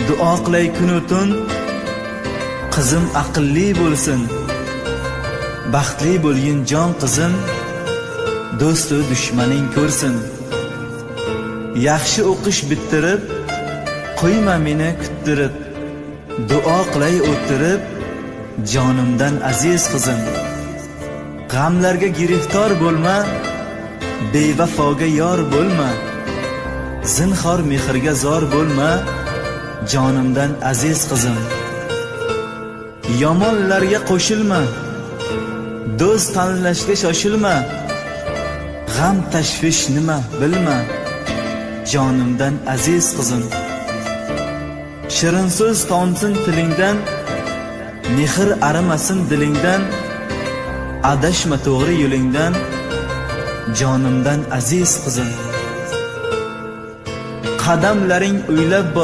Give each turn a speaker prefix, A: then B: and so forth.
A: duo qilay kun u tun, qizim aqlli bo'lsin. Baxtli bo'lgin jon qizim, do'stu dushmaning ko'rsin. Yaxshi o'qish bittirib, qo'yma meni kuttirib. Duo qilay o'tirib, jonimdan aziz qizim. G'amlarga giriftor bo'lma, bevafoga yor bo'lma. Zinhor mehrga zor bo'lma, jonimdan aziz qizim. Yomonlarga qo'shilma, do'st tanlashga shoshilma. G'am tashvish nima bilma, jonimdan aziz qizim. Shirin so'z tomsin tilingdan, mehr arimasin dilingdan. Adashma to'g'ri yo'lingdan, jonimdan aziz qizim. Qadamlaring o'ylab bor,